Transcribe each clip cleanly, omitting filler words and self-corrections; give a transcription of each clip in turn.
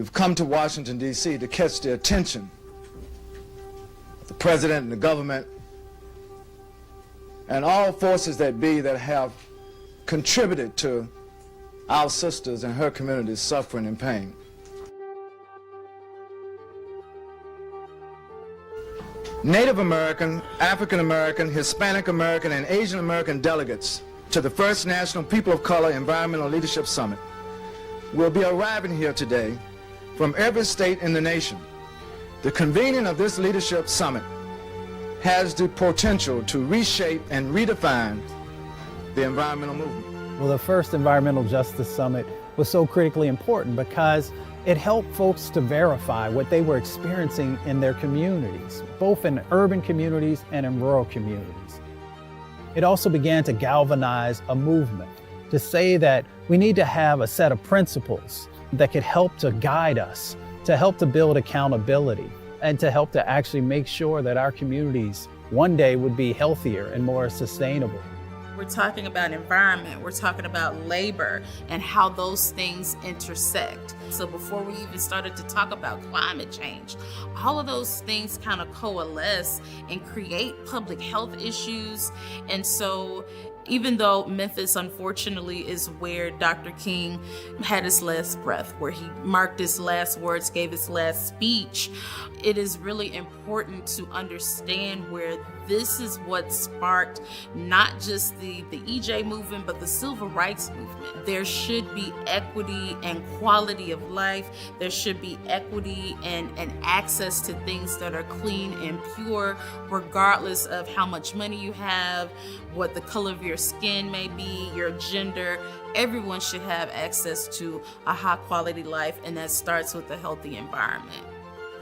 We've come to Washington, D.C. to catch the attention of the president and the government and all forces that be that have contributed to our sisters and her community's suffering and pain. Native American, African American, Hispanic American, and Asian American delegates to the first National People of Color Environmental Leadership Summit will be arriving here today from every state in the nation. The convening of this leadership summit has the potential to reshape and redefine the environmental movement. Well, the first Environmental Justice Summit was so critically important because it helped folks to verify what they were experiencing in their communities, both in urban communities and in rural communities. It also began to galvanize a movement to say that we need to have a set of principles that could help to guide us, to help to build accountability, and to help to actually make sure that our communities one day would be healthier and more sustainable. We're talking about environment, we're talking about labor and how those things intersect. So before we even started to talk about climate change, all of those things kind of coalesce and create public health issues. And so even though Memphis, unfortunately, is where Dr. King had his last breath, where he marked his last words, gave his last speech, it is really important to understand where this is what sparked not just the EJ movement, but the civil rights movement. There should be equity and quality of life. There should be equity and access to things that are clean and pure, regardless of how much money you have, what the color of your skin may be, your gender. Everyone should have access to a high quality life, and that starts with a healthy environment.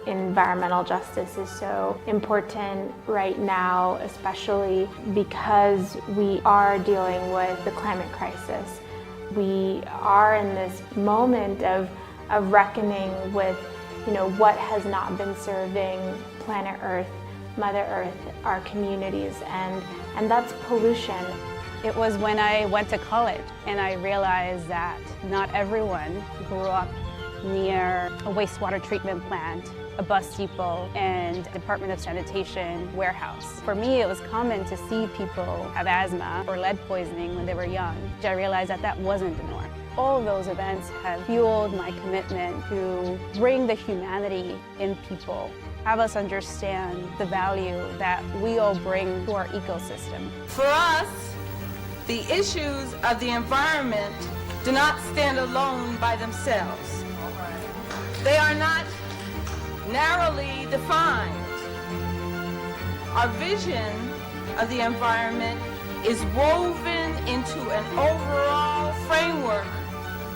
Environmental justice is so important right now, especially because we are dealing with the climate crisis. We are in this moment of reckoning with, what has not been serving planet Earth, Mother Earth, our communities, and that's pollution. It was when I went to college and I realized that not everyone grew up near a wastewater treatment plant, a bus depot, and Department of Sanitation warehouse. For me, it was common to see people have asthma or lead poisoning when they were young. I realized that that wasn't the norm. All of those events have fueled my commitment to bring the humanity in people, have us understand the value that we all bring to our ecosystem. For us, the issues of the environment do not stand alone by themselves. They are not narrowly defined. Our vision of the environment is woven into an overall framework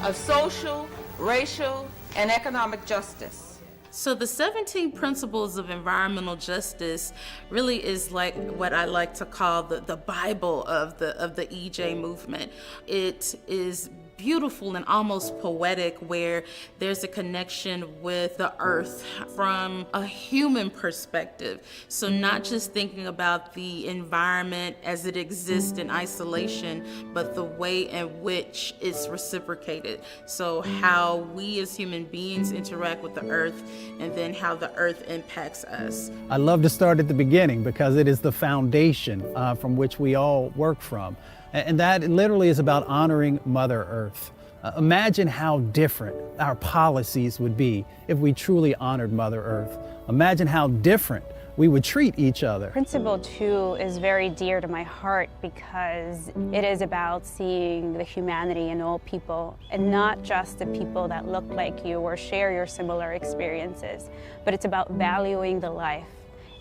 of social, racial, and economic justice. So the 17 principles of environmental justice really is like what I like to call the Bible of the EJ movement. It is beautiful and almost poetic, where there's a connection with the earth from a human perspective. So not just thinking about the environment as it exists in isolation, but the way in which it's reciprocated. So how we as human beings interact with the earth, and then how the earth impacts us. I love to start at the beginning because it is the foundation from which we all work from. And that literally is about honoring Mother Earth. Imagine how different our policies would be if we truly honored Mother Earth. Imagine how different we would treat each other. Principle 2 is very dear to my heart because it is about seeing the humanity in all people, and not just the people that look like you or share your similar experiences, but it's about valuing the life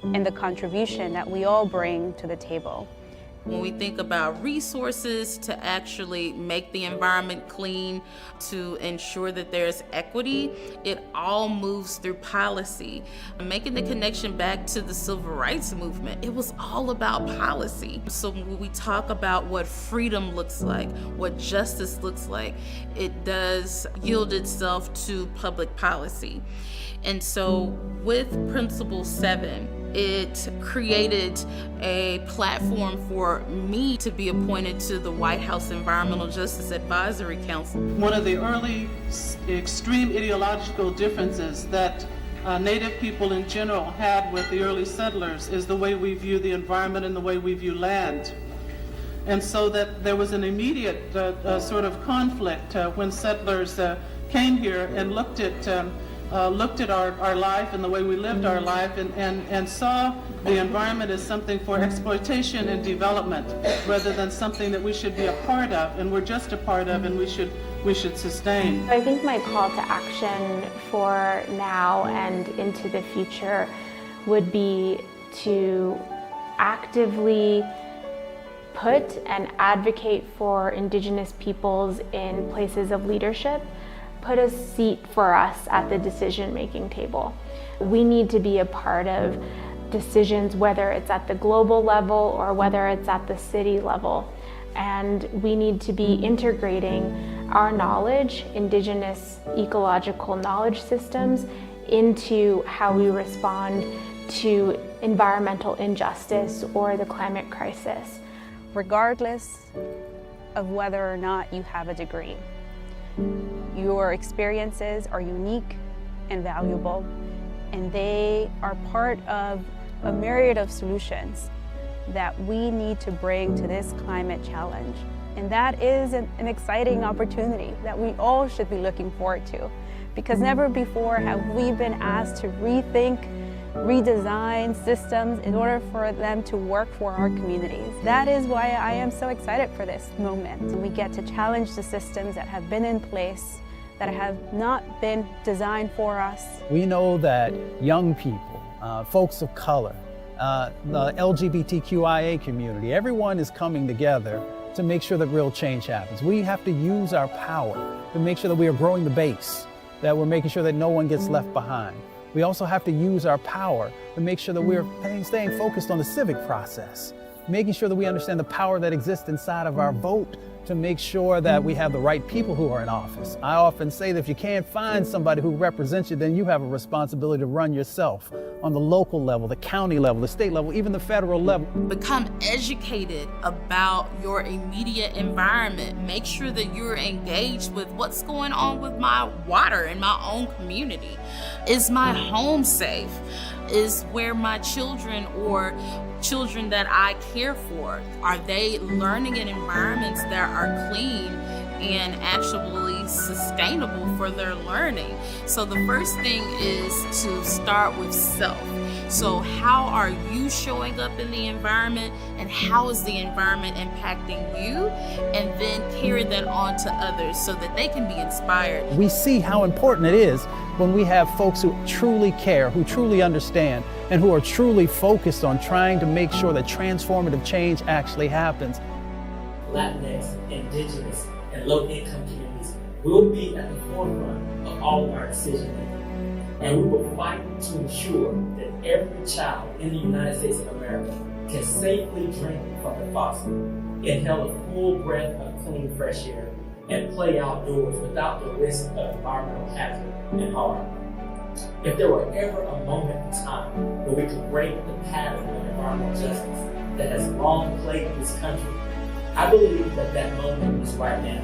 and the contribution that we all bring to the table. When we think about resources to actually make the environment clean, to ensure that there's equity, it all moves through policy. Making the connection back to the civil rights movement, it was all about policy. So when we talk about what freedom looks like, what justice looks like, it does yield itself to public policy. And so with Principle 7, it created a platform for me to be appointed to the White House Environmental Justice Advisory Council. One of the early extreme ideological differences that Native people in general had with the early settlers is the way we view the environment and the way we view land. And so that there was an immediate sort of conflict when settlers came here and looked at our life and the way we lived our life and saw the environment as something for exploitation and development rather than something that we should be a part of and we're just a part of and we should sustain. I think my call to action for now and into the future would be to actively put and advocate for Indigenous peoples in places of leadership, put a seat for us at the decision-making table. We need to be a part of decisions, whether it's at the global level or whether it's at the city level. And we need to be integrating our knowledge, Indigenous ecological knowledge systems, into how we respond to environmental injustice or the climate crisis. Regardless of whether or not you have a degree, your experiences are unique and valuable, and they are part of a myriad of solutions that we need to bring to this climate challenge. And that is an exciting opportunity that we all should be looking forward to, because never before have we been asked to rethink, redesign systems in order for them to work for our communities. That is why I am so excited for this moment. We get to challenge the systems that have been in place, that have not been designed for us. We know that young people, folks of color, the LGBTQIA community, everyone is coming together to make sure that real change happens. We have to use our power to make sure that we are growing the base, that we're making sure that no one gets left behind. We also have to use our power to make sure that we're staying focused on the civic process, making sure that we understand the power that exists inside of our vote to make sure that we have the right people who are in office. I often say that if you can't find somebody who represents you, then you have a responsibility to run yourself on the local level, the county level, the state level, even the federal level. Become educated about your immediate environment. Make sure that you're engaged with what's going on with my water in my own community. Is my home safe? Is where my children or children that I care for, are they learning in environments that are clean and actually sustainable for their learning? So the first thing is to start with self. So how are you showing up in the environment, and how is the environment impacting you? And then carry that on to others so that they can be inspired. We see how important it is when we have folks who truly care, who truly understand, and who are truly focused on trying to make sure that transformative change actually happens. Latinx, Indigenous, and low-income communities will be at the forefront of all of our decision-making. And we will fight to ensure that every child in the United States of America can safely drink from the faucet, inhale a full breath of clean, fresh air, and play outdoors without the risk of environmental hazard and harm. If there were ever a moment in time where we could break the pattern of environmental justice that has long plagued this country, I believe that that moment is right now.